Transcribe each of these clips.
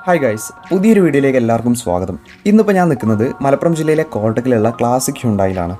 Hi guys, പുതിയൊരു വീഡിയോയിലേക്ക് എല്ലാവർക്കും സ്വാഗതം. ഇന്നിപ്പോൾ ഞാൻ നിൽക്കുന്നത് മലപ്പുറം ജില്ലയിലെ കോട്ടക്കലുള്ള ക്ലാസിക് ഹ്യുണ്ടായിലാണ്.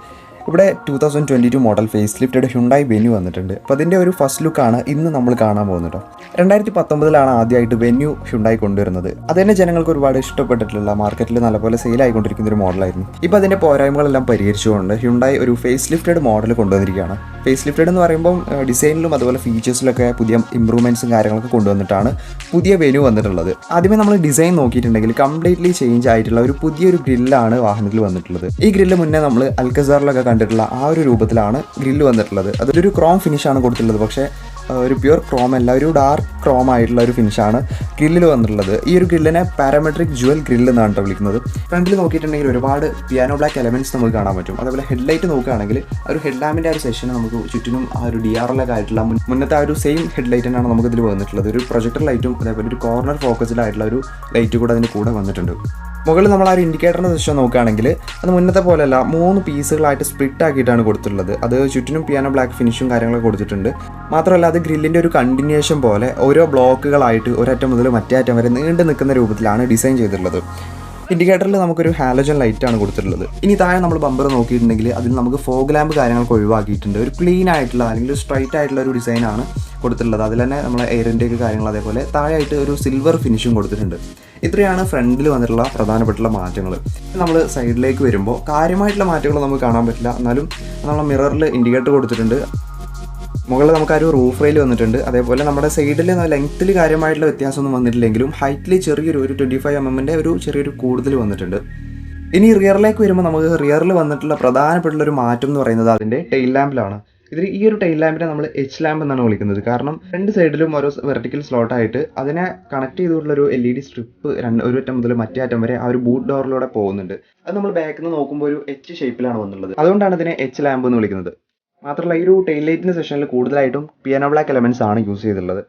ഇവിടെ 2022 model face lifted Hyundai Venue വന്നിട്ടുണ്ട്. അപ്പോൾ അതിൻ്റെ ഒരു ഫസ്റ്റ് ലുക്കാണ് ഇന്ന് നമ്മൾ കാണാൻ പോകുന്നത് കേട്ടോ. 2019 ആദ്യമായിട്ട് വെന്യൂ ഹ്യുണ്ടായി കൊണ്ടുവരുന്നത്. അത് തന്നെ ജനങ്ങൾക്ക് ഒരുപാട് ഇഷ്ടപ്പെട്ടിട്ടുള്ള, മാർക്കറ്റിൽ നല്ലപോലെ സെയിൽ ആയിക്കൊണ്ടിരിക്കുന്ന ഒരു മോഡലായിരുന്നു. ഇപ്പോൾ അതിൻ്റെ പോരായ്മകളെല്ലാം പരിഹരിച്ചുകൊണ്ട് ഹ്യുണ്ടായി ഒരു ഫേസ് ലിഫ്റ്റഡ് മോഡൽ കൊണ്ടുവന്നിരിക്കുകയാണ്. ഫേസ് ലിഫ്റ്റഡ് എന്ന് പറയുമ്പോൾ ഡിസൈനിലും അതുപോലെ ഫീച്ചേഴ്സിലൊക്കെ പുതിയ ഇമ്പ്രൂവ്മെൻറ്റ്സും കാര്യങ്ങളൊക്കെ കൊണ്ടുവന്നിട്ടാണ് പുതിയ വെന്യൂ വന്നിട്ടുള്ളത്. ആദ്യമേ നമ്മൾ ഡിസൈൻ നോക്കിയിട്ടുണ്ടെങ്കിൽ കംപ്ലീറ്റ്ലി ചേഞ്ച് ആയിട്ടുള്ള ഒരു പുതിയൊരു ഗ്രില്ലാണ് വാഹനത്തിൽ വന്നിട്ടുള്ളത്. ഈ ഗ്രില്ല് മുന്നേ നമ്മൾ അൽക്കസാറിലൊക്കെ കണ്ടിട്ടുള്ള ആ ഒരു രൂപത്തിലാണ് ഗ്രില്ല് വന്നിട്ടുള്ളത്. അതൊരു ക്രോം ഫിനിഷാണ് കൊടുത്തിട്ടുള്ളത്. പക്ഷേ ഒരു പ്യുവർ ക്രോം അല്ല, ഒരു ഡാർക്ക് ക്രോം ആയിട്ടുള്ള ഒരു ഫിനിഷാണ് ഗ്രില്ലിൽ വന്നിട്ടുള്ളത്. ഈ ഒരു ഗ്രില്ലിനെ പാരാമെട്രിക് ജുവൽ ഗ്രില്ല് എന്നാണ് വിളിക്കുന്നത്. ഫ്രണ്ടിൽ നോക്കിയിട്ടുണ്ടെങ്കിൽ ഒരുപാട് പിയാനോ ബ്ലാക്ക് എലമെൻറ്റ്സ് നമുക്ക് കാണാൻ പറ്റും. അതേപോലെ ഹെഡ്ലൈറ്റ് നോക്കുകയാണെങ്കിൽ ഒരു ഹെഡ്ലാമ്പിൻ്റെ ആ ഒരു സെഷൻ നമുക്ക് ചുറ്റിനും ആ ഒരു DRL ആയിട്ടുള്ള മുന്നത്തെ ആ ഒരു സെയിം ഹെഡ്ലൈറ്റ് തന്നെയാണ് നമുക്ക് ഇതിൽ വന്നിട്ടുള്ളത്. ഒരു പ്രൊജക്ടർ ലൈറ്റും അതേപോലെ ഒരു കോർണർ ഫോക്കസ്ഡ് ആയിട്ടുള്ള ഒരു ലൈറ്റ് കൂടെ അതിന് കൂടെ വന്നിട്ടുണ്ട്. മുകളിൽ നമ്മൾ ആ ഒരു ഇൻഡിക്കേറ്ററിൻ്റെ സെഷൻ നോക്കുകയാണെങ്കിൽ അത് മുന്നത്തെ പോലെയല്ല, 3 പീസുകളായിട്ട് സ്പ്ലിറ്റ് ആക്കിയിട്ടാണ് കൊടുത്തിട്ടുള്ളത്. അത് ചുറ്റിനും പിയാനോ ബ്ലാക്ക് ഫിനിഷും കാര്യങ്ങളൊക്കെ കൊടുത്തിട്ടുണ്ട്. മാത്രമല്ല അത് ഗ്രില്ലിൻ്റെ ഒരു കണ്ടിന്യൂഷൻ പോലെ ഓരോ ബ്ലോക്കുകളായിട്ട് ഒരറ്റം മുതൽ മറ്റേ അറ്റം വരെ നീണ്ടു നിൽക്കുന്ന രൂപത്തിലാണ് ഡിസൈൻ ചെയ്തിട്ടുള്ളത്. ഇൻഡിക്കേറ്ററിൽ നമുക്കൊരു ഹാലോജൻ ലൈറ്റാണ് കൊടുത്തിട്ടുള്ളത്. ഇനി താഴെ നമ്മൾ ബമ്പർ നോക്കിയിട്ടുണ്ടെങ്കിൽ അതിൽ നമുക്ക് ഫോഗ് ലാമ്പ് കാര്യങ്ങളൊക്കെ ഒഴിവാക്കിയിട്ടുണ്ട്. ഒരു ക്ലീൻ ആയിട്ടുള്ള അല്ലെങ്കിൽ സ്ട്രൈറ്റ് ആയിട്ടുള്ള ഒരു ഡിസൈനാണ് കൊടുത്തിട്ടുള്ളത്. അതിൽ തന്നെ നമ്മളെ എയറിൻ്റെയൊക്കെ കാര്യങ്ങൾ, അതേപോലെ താഴെയായിട്ട് ഒരു സിൽവർ ഫിനിഷും കൊടുത്തിട്ടുണ്ട്. ഇത്രയാണ് ഫ്രണ്ടിൽ വന്നിട്ടുള്ള പ്രധാനപ്പെട്ടുള്ള മാറ്റങ്ങൾ. നമ്മൾ സൈഡിലേക്ക് വരുമ്പോൾ കാര്യമായിട്ടുള്ള മാറ്റങ്ങൾ നമുക്ക് കാണാൻ പറ്റില്ല. എന്നാലും നമ്മൾ മിററിൽ ഇൻഡിക്കേറ്റർ കൊടുത്തിട്ടുണ്ട്. മുകളിൽ നമുക്ക് ആ ഒരു റൂഫ് റെയിൽ വന്നിട്ടുണ്ട്. അതേപോലെ നമ്മുടെ സൈഡിൽ ലെങ്ത്തിൽ കാര്യമായിട്ടുള്ള വ്യത്യാസമൊന്നും വന്നിട്ടില്ലെങ്കിലും ഹൈറ്റിൽ ചെറിയൊരു 25 mm ഒരു ചെറിയൊരു കൂടുതൽ വന്നിട്ടുണ്ട്. ഇനി റിയറിലേക്ക് വരുമ്പോൾ നമുക്ക് റിയറിൽ വന്നിട്ടുള്ള പ്രധാനപ്പെട്ടുള്ള ഒരു മാറ്റം എന്ന് പറയുന്നത് അതിൻ്റെ ടെയിൽ ലാമ്പിലാണ്. ഇതിൽ ഈ ഒരു ടെയിൽ ലാമ്പിനെ നമ്മൾ എച്ച് ലാമ്പ് എന്നാണ് വിളിക്കുന്നത്. കാരണം രണ്ട് സൈഡിലും ഓരോ വെർട്ടിക്കൽ സ്ലോട്ടായിട്ട് അതിനെ കണക്ട് ചെയ്തിട്ടുള്ളൊരു LED സ്ട്രിപ്പ് ഒരു അറ്റം മുതൽ മറ്റേ അറ്റം വരെ ആ ഒരു ബൂട്ട് ഡോറിലൂടെ പോകുന്നുണ്ട്. അത് നമ്മൾ ബാക്കിൽ നിന്ന് നോക്കുമ്പോൾ ഒരു H ഷേപ്പിലാണ് വന്നുള്ളത്. അതുകൊണ്ടാണ് ഇതിനെ എച്ച് ലാമ്പ് എന്ന് വിളിക്കുന്നത്. മാത്രമല്ല ഈ ഒരു ടെയിൽ ലൈറ്റിൻ്റെ സെഷനിൽ കൂടുതലായിട്ടും പിയാനോ ബ്ലാക്ക് എലമെൻറ്റ്സ് ആണ് യൂസ് ചെയ്തിട്ടുള്ളത്.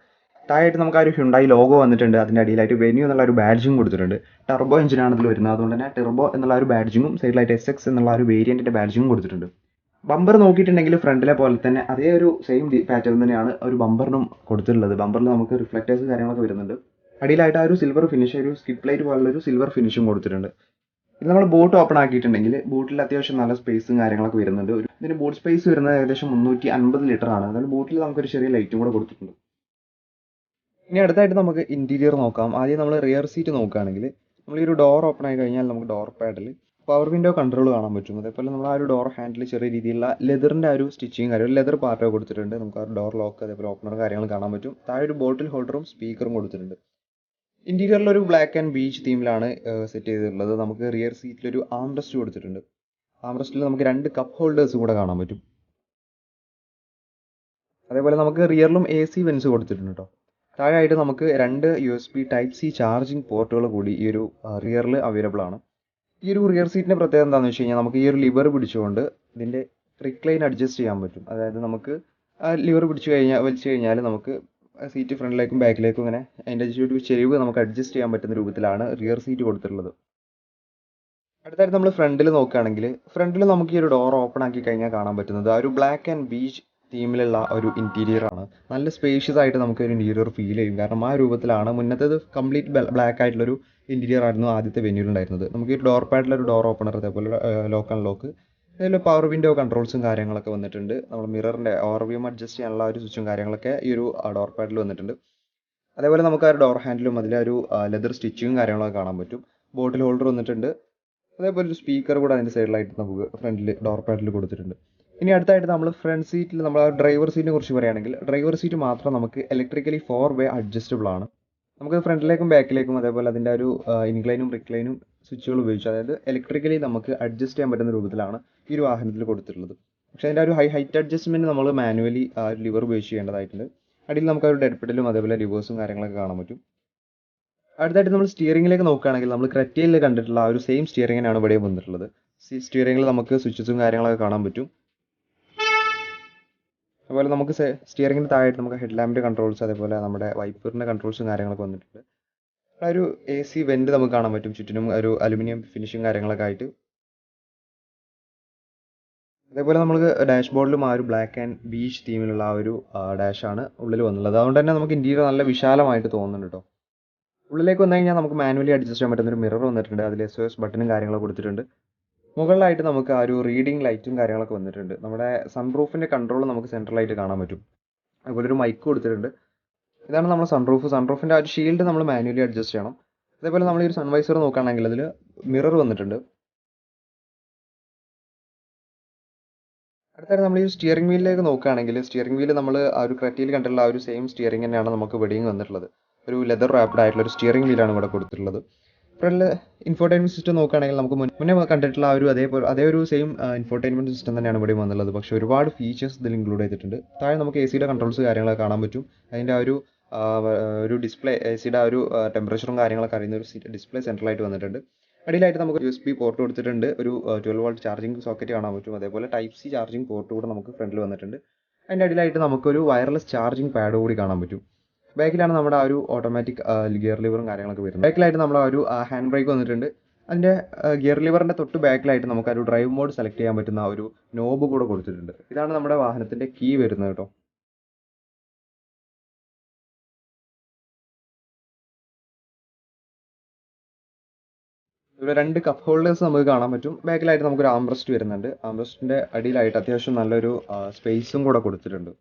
താഴെയായിട്ട് നമുക്ക് ആ ഒരു ഹ്യുണ്ടായി ലോഗോ വന്നിട്ടുണ്ട്. അതിൻ്റെ അടിയിലായിട്ട് വെന്യൂ എന്നുള്ള ഒരു ബാഡ്ജിങ് കൊടുത്തിട്ടുണ്ട്. ടർബോ എഞ്ചിനാണ് ഇതിൽ വരുന്നത്. അതുകൊണ്ട് തന്നെ ടർബോ എന്നുള്ള ഒരു ബാഡ്ജിങ്ങും സൈഡിലായിട്ട് SX എന്നുള്ള ഒരു വേരിയൻറ്റിൻ്റെ ബാഡ്ജിങ്ങും കൊടുത്തിട്ടുണ്ട്. ബമ്പർ നോക്കിയിട്ടുണ്ടെങ്കിൽ ഫ്രണ്ടിലെ പോലെ തന്നെ അതേ ഒരു സെയിം പാറ്റേൺ തന്നെയാണ് ഒരു ബമ്പറിനും കൊടുത്തിട്ടുള്ളത്. ബമ്പറിൽ നമുക്ക് റിഫ്ലക്റ്റേഴ്സ് കാര്യങ്ങളൊക്കെ വരുന്നുണ്ട്. അടിയിലായിട്ട് ആ ഒരു സിൽവർ ഫിനിഷ്, ഒരു സ്കിപ്പ് ലൈറ്റ് പോലുള്ള ഒരു സിൽവർ ഫിനിഷും കൊടുത്തിട്ടുണ്ട്. ഇത് നമ്മൾ ബോട്ട് ഓപ്പൺ ആക്കിയിട്ടുണ്ടെങ്കിൽ ബോട്ടിൽ അത്യാവശ്യം നല്ല സ്പേസും കാര്യങ്ങളൊക്കെ വരുന്നുണ്ട്. ഇതിന് ബോട്ട് സ്പേസ് വരുന്നത് ഏകദേശം 350 ലിറ്റർ ആണ്. അതായത് ബോട്ടിൽ നമുക്കൊരു ചെറിയ ലൈറ്റും കൂടെ കൊടുത്തിട്ടുണ്ട്. ഇനി അടുത്തായിട്ട് നമുക്ക് ഇൻറ്റീരിയർ നോക്കാം. ആദ്യം നമ്മൾ റിയർ സീറ്റ് നോക്കുകയാണെങ്കിൽ നമ്മൾ ഈ ഒരു ഡോർ ഓപ്പൺ ആയി കഴിഞ്ഞാൽ നമുക്ക് ഡോർ പാഡിൽ പവർ വിൻഡോ കൺട്രോൾ കാണാൻ പറ്റും. അതേപോലെ നമ്മൾ ആ ഒരു ഡോർ ഹാൻഡിൽ ചെറിയ രീതിയിലുള്ള ലെതറിൻ്റെ ആ ഒരു സ്റ്റിച്ചിങ് കാര്യം, ലെതർ പാർട്ടൊക്കെ കൊടുത്തിട്ടുണ്ട്. നമുക്ക് ആ ഒരു ഡോർ ലോക്ക് അതേപോലെ ഓപ്പണർ കാര്യങ്ങൾ കാണാൻ പറ്റും. താഴെ ഒരു ബോട്ടിൽ ഹോൾഡറും സ്പീക്കറും കൊടുത്തിട്ടുണ്ട്. ഇൻറ്റീരിയറിൽ ഒരു ബ്ലാക്ക് ആൻഡ് ബീച്ച് തീമിലാണ് സെറ്റ് ചെയ്തിട്ടുള്ളത്. നമുക്ക് റിയർ സീറ്റിലൊരു ആംറസ്റ്റ് കൊടുത്തിട്ടുണ്ട്. ആംറസ്റ്റിൽ നമുക്ക് 2 കപ്പ് ഹോൾഡേഴ്സ് കൂടെ കാണാൻ പറ്റും. അതേപോലെ നമുക്ക് റിയറിലും AC വെൻസ് കൊടുത്തിട്ടുണ്ട് കേട്ടോ. താഴെയായിട്ട് നമുക്ക് 2 USB Type-C ചാർജിങ് പോർട്ടുകൾ കൂടി ഈ ഒരു റിയറിൽ അവൈലബിൾ ആണ്. ഈ ഒരു റിയർ സീറ്റിൻ്റെ പ്രത്യേകത എന്താണെന്ന് വെച്ച് കഴിഞ്ഞാൽ നമുക്ക് ഈ ഒരു ലിവർ പിടിച്ചുകൊണ്ട് ഇതിൻ്റെ റിക്ലൈൻ അഡ്ജസ്റ്റ് ചെയ്യാൻ പറ്റും. അതായത് നമുക്ക് ആ ലിവർ വലിച്ചു കഴിഞ്ഞാൽ നമുക്ക് സീറ്റ് ഫ്രണ്ടിലേക്കും ബാക്കിലേക്കും ഇങ്ങനെ അതിൻ്റെ ഒരു ചെരിവ് നമുക്ക് അഡ്ജസ്റ്റ് ചെയ്യാൻ പറ്റുന്ന രൂപത്തിലാണ് റിയർ സീറ്റ് കൊടുത്തിട്ടുള്ളത്. അടുത്തായിട്ട് നമ്മൾ ഫ്രണ്ടിൽ നോക്കുകയാണെങ്കിൽ ഫ്രണ്ടിൽ നമുക്ക് ഈ ഒരു ഡോർ ഓപ്പൺ ആക്കി കഴിഞ്ഞാൽ കാണാൻ പറ്റുന്നത് ആ ഒരു ബ്ലാക്ക് ആൻഡ് ബീച്ച് തീമിലുള്ള ഒരു ഇൻറ്റീരിയർ ആണ്. നല്ല സ്പേഷ്യസ് ആയിട്ട് നമുക്ക് ഒരു ഇൻറ്റീരിയർ ഫീൽ ചെയ്യും. കാരണം ആ രൂപത്തിലാണ് മുന്നത്തേത് കംപ്ലീറ്റ് ബ്ലാക്ക് ആയിട്ടുള്ളൊരു ഇൻറ്റീരിയർ ആയിരുന്നു ആദ്യത്തെ വെന്യൂലുണ്ടായിരുന്നത്. നമുക്ക് ഈ ഡോർ പാഡിലൊരു ഡോർ ഓപ്പണർ, അതേപോലെ ലോക്ക് ആൻഡ് ലോക്ക്, അതേപോലെ പവർ വിൻഡോ കൺട്രോൾസും കാര്യങ്ങളൊക്കെ വന്നിട്ടുണ്ട്. നമ്മൾ മിററിൻ്റെ ഓവർവ്യൂ അഡ്ജസ്റ്റ് ചെയ്യാനുള്ള ഒരു സ്വിച്ചും കാര്യങ്ങളൊക്കെ ഈ ഒരു ഡോർ പാഡിൽ വന്നിട്ടുണ്ട്. അതേപോലെ നമുക്ക് ആ ഒരു ഡോർ ഹാൻഡിലും അതിലെ ഒരു ലെതർ സ്റ്റിച്ചിങ്ങും കാര്യങ്ങളൊക്കെ കാണാൻ പറ്റും. ബോട്ടിൽ ഹോൾഡർ വന്നിട്ടുണ്ട്. അതേപോലെ ഒരു സ്പീക്കർ കൂടെ അതിൻ്റെ സൈഡിലായിട്ട് നമുക്ക് ഫ്രണ്ടിൽ ഡോർ പാഡിൽ കൊടുത്തിട്ടുണ്ട്. ഇനി അടുത്തായിട്ട് നമ്മൾ ഫ്രണ്ട് സീറ്റിൽ നമ്മൾ ആ ഡ്രൈവർ സീറ്റിനെ കുറിച്ച് പറയുകയാണെങ്കിൽ ഡ്രൈവർ സീറ്റ് മാത്രം നമുക്ക് ഇലക്ട്രിക്കലി 4-way അഡ്ജസ്റ്റബിൾ ആണ്. നമുക്ക് ഫ്രണ്ടിലേക്കും ബാക്കിലേക്കും അതേപോലെ അതിൻ്റെ ഒരു ഇൻക്ലൈനും റിക്ലൈനും സ്വിച്ചുകൾ ഉപയോഗിച്ച്, അതായത് ഇലക്ട്രിക്കലി നമുക്ക് അഡ്ജസ്റ്റ് ചെയ്യാൻ പറ്റുന്ന രൂപത്തിലാണ് ഈ ഒരു വാഹനത്തിൽ കൊടുത്തിട്ടുള്ളത്. പക്ഷേ അതിൻ്റെ ഒരു ഹൈറ്റ് അഡ്ജസ്റ്റ്മെൻറ്റ് നമ്മൾ മാനുവലി ആ ഒരു ലിവർ ഉപയോഗിച്ച് ചെയ്യേണ്ടതായിട്ടുണ്ട്. അടിയിൽ നമുക്ക് ആ ഒരു ഡെഡ് പെഡലും അതേപോലെ ലിവേഴ്സും കാര്യങ്ങളൊക്കെ കാണാൻ പറ്റും. അടുത്തായിട്ട് നമ്മൾ സ്റ്റിയറിംഗിലേക്ക് നോക്കുകയാണെങ്കിൽ നമ്മൾ ക്രെറ്റയിൽ കണ്ടിട്ടുള്ള ആ ഒരു സെയിം സ്റ്റിയറിംഗിനാണ് ഇവിടെ വന്നിട്ടുള്ളത്. സ്റ്റിയറിംഗിൽ നമുക്ക് സ്വിച്ചസും കാര്യങ്ങളൊക്കെ കാണാൻ പറ്റും. അതുപോലെ നമുക്ക് സ്റ്റിയറിംഗിന് താഴെയായിട്ട് നമുക്ക് ഹെഡ് ലാമ്പിൻ്റെ കൺട്രോൾസ്, അതേപോലെ നമ്മുടെ വൈപ്പറിൻ്റെ കൺട്രോൾസും കാര്യങ്ങളൊക്കെ വന്നിട്ടുണ്ട്. ആ ഒരു AC വെൻറ്റ് നമുക്ക് കാണാൻ പറ്റും. ചുറ്റിനും ഒരു അലുമിനിയം ഫിനിഷും കാര്യങ്ങളൊക്കെ ആയിട്ട്. അതേപോലെ നമുക്ക് ഡാഷ്ബോർഡിലും ആ ഒരു ബ്ലാക്ക് ആൻഡ് ബീച്ച് തീമിലുള്ള ആ ഒരു ഡാഷാണ് ഉള്ളിൽ വന്നുള്ളത്. അതുകൊണ്ട് തന്നെ നമുക്ക് ഇൻറ്റീരിയർ നല്ല വിശാലമായിട്ട് തോന്നുന്നുണ്ട് കേട്ടോ. ഉള്ളിലേക്ക് വന്നു കഴിഞ്ഞാൽ നമുക്ക് മാനുവലി അഡ്ജസ്റ്റ് ചെയ്യാൻ പറ്റുന്ന ഒരു മിറർ വന്നിട്ടുണ്ട്. അതിൽ SOS ബട്ടണും കാര്യങ്ങളൊക്കെ കൊടുത്തിട്ടുണ്ട്. മുകളിലായിട്ട് നമുക്ക് ആ ഒരു റീഡിംഗ് ലൈറ്റും കാര്യങ്ങളൊക്കെ വന്നിട്ടുണ്ട്. നമ്മുടെ സൺറൂഫിൻ്റെ കൺട്രോൾ നമുക്ക് സെൻട്രലായിട്ട് കാണാൻ പറ്റും. അതുപോലെ ഒരു മൈക്ക് കൊടുത്തിട്ടുണ്ട്. ഇതാണ് നമ്മുടെ സൺറൂഫിൻ്റെ ആ ഒരു ഷീൽഡ് നമ്മൾ മാനുവലി അഡ്ജസ്റ്റ് ചെയ്യണം. അതേപോലെ നമ്മൾ ഈ ഒരു സൺവൈസർ നോക്കുകയാണെങ്കിൽ അതിൽ മിറർ വന്നിട്ടുണ്ട്. അടുത്തായിട്ട് നമ്മൾ ഈ സ്റ്റിയറിംഗ് വീലിലേക്ക് നോക്കുകയാണെങ്കിൽ സ്റ്റിയറിംഗ് വീല് നമ്മൾ ആ ഒരു ക്രെറ്റയിൽ കണ്ടിട്ടുള്ള ആ ഒരു സെയിം സ്റ്റിയറിംഗ് തന്നെയാണ് നമുക്ക് ഇവിടെയും വന്നിട്ടുള്ളത്. ഒരു ലെതർ റാപ്ഡ് ആയിട്ടുള്ള ഒരു സ്റ്റിയറിംഗ് വീലാണ് ഇവിടെ കൊടുത്തിട്ടുള്ളത്. ഇപ്പോൾ ഇൻഫോർടൈൻമെൻറ്റ് സിസ്റ്റം നോക്കുകയാണെങ്കിൽ നമുക്ക് മുന്നേ കണ്ടിട്ടുള്ള ആ ഒരു അതേ ഒരു സെയിം ഇൻഫോർടൈൻമെൻറ്റ് സിസ്റ്റം തന്നെയാണ് ഇവിടെ വന്നുള്ളത്. പക്ഷേ ഒരുപാട് ഫീച്ചേഴ്സ് ഇതിൽ ഇൻക്ലൂഡ് ചെയ്തിട്ടുണ്ട്. താഴെ നമുക്ക് AC യുടെ കൺട്രോൾസ് കാര്യങ്ങളൊക്കെ കാണാൻ പറ്റും. അതിൻ്റെ ആ ഒരു ഡിസ്പ്ലേ AC യുടെ ആ ഒരു ടെമ്പറേച്ചറും കാര്യങ്ങളൊക്കെ അറിയുന്ന ഒരു ഡിസ്പ്ലേ സെൻട്രലായിട്ട് വന്നിട്ടുണ്ട്. അടിയിലായിട്ട് നമുക്ക് USB പോർട്ട് കൊടുത്തിട്ടുണ്ട്. ഒരു 12 വോൾട്ട് ചാർജിങ് സോക്കറ്റ് കാണാൻ പറ്റും. അതേപോലെ Type C ചാർജിങ് പോർട്ട് കൂടെ നമുക്ക് ഫ്രണ്ടിൽ വന്നിട്ടുണ്ട്. അതിൻ്റെ അടിയിലായിട്ട് നമുക്കൊരു വയർലെസ് ചാർജിങ് പാഡ് കൂടി കാണാൻ പറ്റും. ബാക്കിലാണ് നമ്മുടെ ആ ഒരു ഓട്ടോമാറ്റിക് ഗിയർ ലിവറും കാര്യങ്ങളൊക്കെ വരുന്നത്. ബാക്കിലായിട്ട് നമ്മൾ ആ ഒരു ഹാൻഡ് ബ്രേക്ക് വന്നിട്ടുണ്ട്. അതിൻ്റെ ഗിയർ ലിവറിൻ്റെ തൊട്ട് ബാക്കിലായിട്ട് നമുക്ക് ആ ഒരു ഡ്രൈവ് മോഡ് സെലക്ട് ചെയ്യാൻ പറ്റുന്ന ആ ഒരു നോബ് കൂടെ കൊടുത്തിട്ടുണ്ട്. ഇതാണ് നമ്മുടെ വാഹനത്തിൻ്റെ കീ വരുന്നത് കേട്ടോ. ഇവിടെ 2 കപ്പ് ഹോൾഡേഴ്സ് നമുക്ക് കാണാൻ പറ്റും. ബാക്കിലായിട്ട് നമുക്കൊരു ആംബ്രസ്റ്റ് വരുന്നുണ്ട്. ആംബ്രസ്റ്റിൻ്റെ അടിയിലായിട്ട് അത്യാവശ്യം നല്ലൊരു സ്പേസും കൂടെ കൊടുത്തിട്ടുണ്ട്.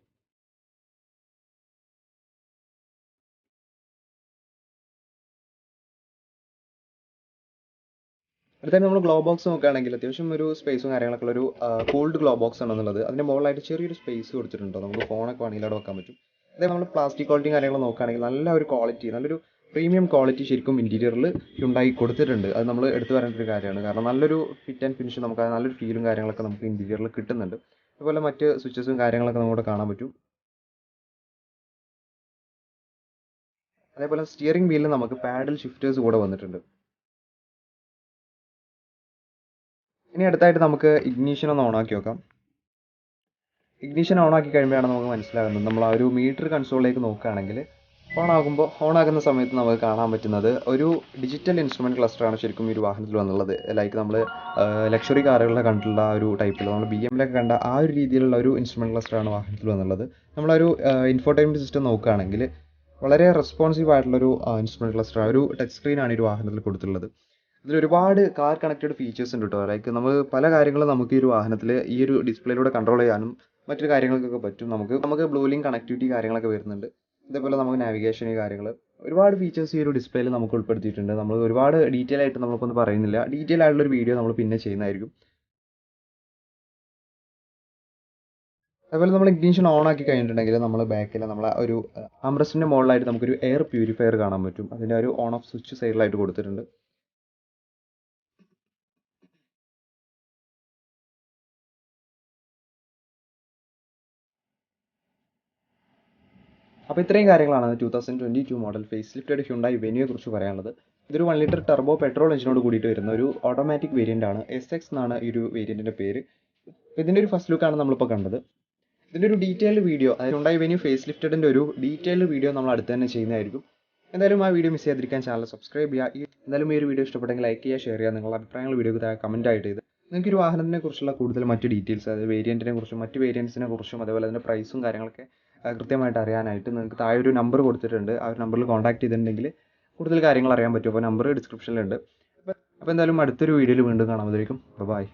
അടുത്തായിട്ട് നമ്മൾ ഗ്ലോ ബോക്സ് നോക്കുകയാണെങ്കിൽ അത്യാവശ്യം ഒരു സ്പേസും കാര്യങ്ങളൊക്കെ ഉള്ള ഒരു കൂൾഡ് ഗ്ലോ ബോക്സ് ആണെന്നുള്ളത്. അതിൻ്റെ മുകളിലായിട്ട് ചെറിയൊരു സ്പേസ് കൊടുത്തിട്ടുണ്ട്. നമുക്ക് ഫോണൊക്കെ വേണമെങ്കിൽ അവിടെ വെക്കാൻ പറ്റും. അതേപോലെ നമ്മൾ പ്ലാസ്റ്റിക് ക്വാളിറ്റിയും കാര്യങ്ങളും നോക്കുകയാണെങ്കിൽ നല്ലൊരു പ്രീമിയം ക്വാളിറ്റി ശരിക്കും ഇൻറ്റീരിയറിൽ ഉണ്ടായി കൊടുത്തിട്ടുണ്ട്. അത് നമ്മൾ എടുത്തു പറയേണ്ട ഒരു കാര്യമാണ്. കാരണം നല്ലൊരു ഫിറ്റ് ആൻഡ് ഫിനിഷ് നമുക്ക് നല്ലൊരു ഫീലും കാര്യങ്ങളൊക്കെ നമുക്ക് ഇൻറ്റീരിയറിൽ കിട്ടുന്നുണ്ട്. അതുപോലെ മറ്റ് സ്വിച്ചസും കാര്യങ്ങളൊക്കെ നമുക്ക് കാണാൻ പറ്റും. അതേപോലെ സ്റ്റിയറിംഗ് വീലിൽ നമുക്ക് പാഡൽ ഷിഫ്റ്റേഴ്സ് കൂടെ വന്നിട്ടുണ്ട്. ഇനി അടുത്തായിട്ട് നമുക്ക് ഇഗ്നീഷൻ ഒന്ന് ഓണാക്കി നോക്കാം. ഇഗ്നീഷൻ ഓണാക്കി കഴിയുമ്പോഴാണ് നമുക്ക് മനസ്സിലാകുന്നത്. നമ്മൾ ആ ഒരു മീറ്റർ കൺസോളിലേക്ക് നോക്കുകയാണെങ്കിൽ ഓണാകുന്ന സമയത്ത് നമുക്ക് കാണാൻ പറ്റുന്നത് ഒരു ഡിജിറ്റൽ ഇൻസ്ട്രുമെൻറ്റ് ക്ലസ്റ്ററാണ് ശരിക്കും ഈ ഒരു വാഹനത്തിൽ വന്നുള്ളത്. ലൈക്ക് നമ്മൾ ലക്ഷറി കാറുകളിലെ കണ്ടിട്ടുള്ള ആ ഒരു ടൈപ്പിൽ നമ്മൾ BMലൊക്കെ കണ്ട ആ ഒരു രീതിയിലുള്ള ഒരു ഇൻസ്ട്രുമെൻറ്റ് ക്ലസ്റ്ററാണ് വാഹനത്തിൽ വന്നുള്ളത്. നമ്മളൊരു ഇൻഫോർടൈൻമെൻറ്റ് സിസ്റ്റം നോക്കുകയാണെങ്കിൽ വളരെ റെസ്പോൺസീവ് ആയിട്ടുള്ളൊരു ഇൻസ്ട്രുമെൻറ്റ് ക്ലസ്റ്റർ, ഒരു ടച്ച് സ്ക്രീനാണ് ഈ ഒരു വാഹനത്തിൽ കൊടുത്തിട്ടുള്ളത്. ഇതിൽ ഒരുപാട് കാർ കണക്റ്റഡ് ഫീച്ചേഴ്സ് ഉണ്ട് കേട്ടോ. ലൈക്ക് നമ്മൾ പല കാര്യങ്ങളും നമുക്ക് ഈ ഒരു വാഹനത്തിൽ ഈ ഒരു ഡിസ്പ്ലേയിലൂടെ കൺട്രോൾ ചെയ്യാനും മറ്റു കാര്യങ്ങൾക്കൊക്കെ പറ്റും. നമുക്ക് ബ്ലൂ ലിങ്ക് കണക്ടിവിറ്റി കാര്യങ്ങളൊക്കെ വരുന്നുണ്ട്. ഇതേപോലെ നമുക്ക് നാവിഗേഷൻ കാര്യങ്ങൾ ഒരുപാട് ഫീച്ചേഴ്സ് ഈ ഒരു ഡിസ്പ്ലേയിൽ നമുക്ക് ഉൾപ്പെടുത്തിയിട്ടുണ്ട്. നമ്മൾ ഒരുപാട് ഡീറ്റെയിൽ ആയിട്ട് നമ്മളിപ്പോൾ പറയുന്നില്ല. ഡീറ്റെയിൽ ആയിട്ടുള്ളൊരു വീഡിയോ നമ്മൾ പിന്നെ ചെയ്യുന്നതായിരിക്കും. അതുപോലെ നമ്മൾ ഇഗ്നിഷൻ ഓൺ ആക്കി കഴിഞ്ഞിട്ടുണ്ടെങ്കിൽ നമ്മൾ ബാക്കിൽ നമ്മളെ ഒരു ആംബ്രസ്റ്റിൻ്റെ മുകളിലായിട്ട് നമുക്കൊരു എയർ പ്യൂരിഫയർ കാണാൻ പറ്റും. അതിൻ്റെ ഒരു ഓൺ ഓഫ് സ്വിച്ച് സൈഡിലായിട്ട് കൊടുത്തിട്ടുണ്ട്. അപ്പോൾ ഇത്രയും കാര്യങ്ങളാണ് 2022 മോഡൽ ഫേസ് ലിഫ്റ്റഡ് ഹ്യുണ്ടായി വെന്യൂയെ കുറിച്ച് പറയാനുള്ളത്. ഇതൊരു 1 ലിറ്റർ ടർബോ പെട്രോൾ എഞ്ചിനോട് കൂടിയിട്ട് വരുന്ന ഒരു ഓട്ടോമാറ്റിക് വേരിയൻ്റ് ആണ്. SX എന്നാണ് ഈ ഒരു വേരിയൻറ്റിൻ്റെ പേര്. ഇതിൻ്റെ ഒരു ഫസ്റ്റ് ലുക്കാണ് നമ്മളിപ്പോൾ കണ്ടത്. ഇതിൻ്റെ ഒരു ഡീറ്റെയിൽഡ് വീഡിയോ, അതായത് ഹ്യുണ്ടായി വെന്യൂ ഫേസ് ലിഫ്റ്റഡിൻ്റെ ഒരു ഡീറ്റെയിൽഡ് വീഡിയോ നമ്മൾ അടുത്ത് തന്നെ ചെയ്യുന്നതായിരിക്കും. എന്തായാലും ആ വീഡിയോ മിസ് ചെയ്യാതിരിക്കാൻ ചാനൽ സബ്സ്ക്രൈബ് ചെയ്യുക. എന്തായാലും ഈ ഒരു വീഡിയോ ഇഷ്ടപ്പെട്ടെങ്കിൽ ലൈക്ക് ചെയ്യുക, ഷെയർ ചെയ്യുക. നിങ്ങളുടെ അഭിപ്രായങ്ങൾ വീഡിയോക്ക് താഴെ കമൻറ്റ് ആയിട്ട് ചെയ്ത് നിങ്ങൾക്ക് ഒരു വാഹനത്തിനെ കുറിച്ചുള്ള കൂടുതൽ മറ്റ് ഡീറ്റെയിൽസ്, അതായത് വേരിയൻറ്റിനെ കുറിച്ചും മറ്റ് വേരിയൻസിനെ കുറിച്ചും അതേപോലെ അതിൻ്റെ പ്രൈസും കാര്യങ്ങളൊക്കെ കൃത്യമായിട്ട് അറിയാനായിട്ട് നിങ്ങൾക്ക് താഴെ ഒരു നമ്പർ കൊടുത്തിട്ടുണ്ട്. ആ ഒരു നമ്പറിൽ കോൺടാക്ട് ചെയ്തിട്ടുണ്ടെങ്കിൽ കൂടുതൽ കാര്യങ്ങൾ അറിയാൻ പറ്റും. അപ്പോൾ നമ്പർ ഡിസ്ക്രിപ്ഷനിലുണ്ട്. അപ്പോൾ എന്തായാലും അടുത്തൊരു വീഡിയോയിൽ വീണ്ടും കാണാം. അതിലേക്കും ബൈ.